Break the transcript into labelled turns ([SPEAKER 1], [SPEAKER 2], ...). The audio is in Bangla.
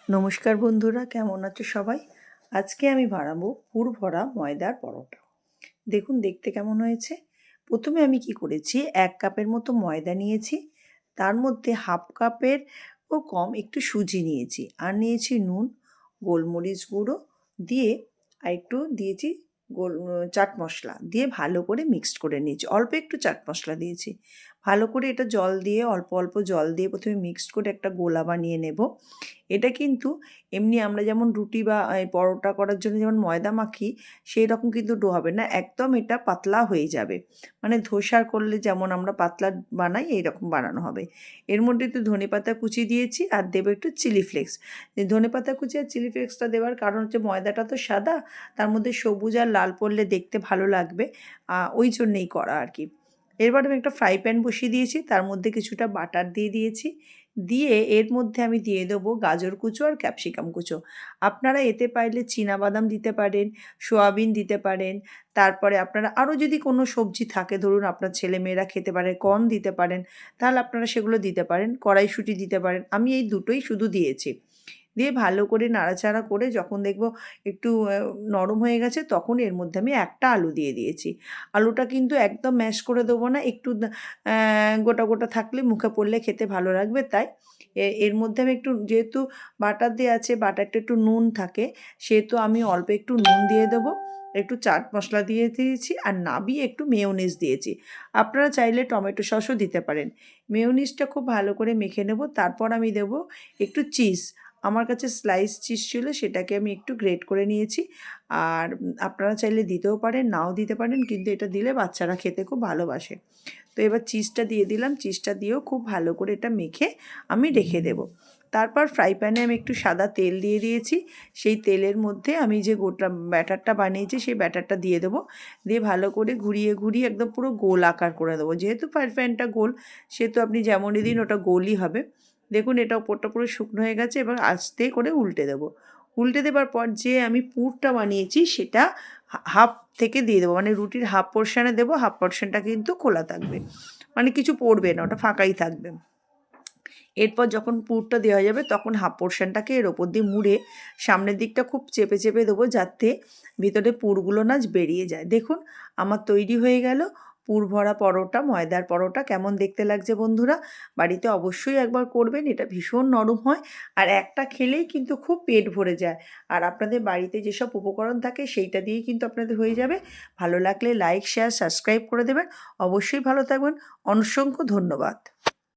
[SPEAKER 1] নমস্কার বন্ধুরা, কেমন আছো সবাই? আজকে আমি বানাবো পুর ভরা ময়দার পরোটা। দেখুন দেখতে কেমন হয়েছে। প্রথমে আমি কি করেছি, 1 কাপের মতো ময়দা নিয়েছি, তার মধ্যে হাফ কাপের কম একটু সুজি নিয়েছি, আর নিয়েছি নুন, গোলমরিচ গুঁড়ো দিয়ে আর একটু দিয়েছি চাট মশলা দিয়ে ভালো করে মিক্সড করে নিয়েছি। অল্প একটু চাট মশলা দিয়েছি। ভালো করে এটা জল দিয়ে অল্প অল্প জল দিয়ে প্রথমে মিক্সড করে একটা গোলা বানিয়ে নেব। এটা কিন্তু এমনি আমরা যেমন রুটি বা পরোটা করার জন্য যেমন ময়দা মাখি, সেই রকম কিন্তু ডো হবে না, একদম এটা পাতলা হয়ে যাবে। মানে ধোসা করলে যেমন আমরা পাতলা বানাই, এইরকম বানানো হবে। এর মধ্যে একটু ধনেপাতা কুচি দিয়েছি আর দেবো একটু চিলি ফ্লেক্স। ধনেপাতা কুচি আর চিলি ফ্লেক্সটা দেওয়ার কারণ হচ্ছে ময়দাটা তো সাদা, তার মধ্যে সবুজ আর লাল পড়লে দেখতে ভালো লাগবে, ওই জন্যেই করা আর কি। এরপর আমি একটা ফ্রাই প্যান বসিয়ে দিয়েছি, তার মধ্যে কিছুটা বাটার দিয়ে দিয়েছি, দিয়ে এর মধ্যে আমি দিয়ে দেবো গাজর কুচো আর ক্যাপসিকাম কুচো। আপনারা এতে পারলে বাদাম দিতে পারেন, সোয়াবিন দিতে পারেন, তারপরে আপনারা আরও যদি কোনো সবজি থাকে, ধরুন আপনার ছেলেমেয়েরা খেতে পারে, কর্ন দিতে পারেন, তাহলে আপনারা সেগুলো দিতে পারেন, কড়াইশুঁটি দিতে পারেন। আমি এই দুটোই শুধু দিয়েছি। দিয়ে ভালো করে নাড়াচাড়া করে যখন দেখব একটু নরম হয়ে গেছে, তখন এর মধ্যে আমি একটা আলু দিয়ে দিয়েছি। আলুটা কিন্তু একদম ম্যাশ করে দেবো না, একটু গোটা গোটা থাকলে মুখে পড়লে খেতে ভালো লাগবে, তাই এর মধ্যে আমি একটু, যেহেতু বাটার দেওয়া আছে, বাটারটা একটু নুন থাকে, সেহেতু আমি অল্প একটু নুন দিয়ে দেবো, একটু চাট মশলা দিয়ে দিয়েছি, আর নাবিয়ে একটু মেয়োনিজ দিয়েছি। আপনারা চাইলে টমেটো সসও দিতে পারেন। মেয়োনিজটা খুব ভালো করে মেখে নেব। তারপর আমি দেবো একটু চিজ। আমার কাছে স্লাইস চিজ ছিল, সেটাকে আমি একটু গ্রেট করে নিয়েছি। আর আপনারা চাইলে দিতেও পারেন, নাও দিতে পারেন, কিন্তু এটা দিলে বাচ্চারা খেতে খুব ভালোবাসে। তো এবার চিজটা দিয়ে দিলাম, চিজটা দিয়েও খুব ভালো করে এটা মেখে আমি রেখে দেবো। তারপর ফ্রাই প্যানে আমি একটু সাদা তেল দিয়ে দিয়েছি, সেই তেলের মধ্যে আমি যে গোটা ব্যাটারটা বানিয়েছি সেই ব্যাটারটা দিয়ে দেবো, দিয়ে ভালো করে ঘুরিয়ে ঘুরিয়ে একদম পুরো গোল আকার করে দেবো। যেহেতু ফ্রাই প্যানটা গোল, সেহেতু আপনি যেমনই দিন ওটা গোলই হবে। দেখুন এটা ওপরটা পুরো শুকনো হয়ে গেছে, এবার আস্তে করে উল্টে দেবো। উল্টে দেবার পর যে আমি পুরটা বানিয়েছি সেটা হাফ থেকে দিয়ে দেবো, মানে রুটির হাফ পোর্শানে দেবো, হাফ পোর্শনটা কিন্তু খোলা থাকবে, মানে কিছু পড়বে না, ওটা ফাঁকাই থাকবে। এরপর যখন পুরটা দেওয়া যাবে, তখন হাফ পোর্শনটাকে এর ওপর দিয়ে মুড়ে সামনের দিকটা খুব চেপে চেপে দেবো, যাতে ভিতরে পুরগুলো না বেরিয়ে যায়। দেখুন আমার তৈরি হয়ে গেল পুর ভরা পরোটা, ময়দার পরোটা। কেমন দেখতে লাগছে বন্ধুরা? বাড়িতে অবশ্যই একবার করবেন, এটা ভীষণ নরম হয়, আর একটা খেলেই কিন্তু খুব পেট ভরে যায়। আর আপনাদের বাড়িতে যেসব উপকরণ থাকে সেইটা দিয়েই কিন্তু আপনাদের হয়ে যাবে। ভালো লাগলে লাইক, শেয়ার, সাবস্ক্রাইব করে দেবেন। অবশ্যই ভালো থাকবেন। অসংখ্য ধন্যবাদ।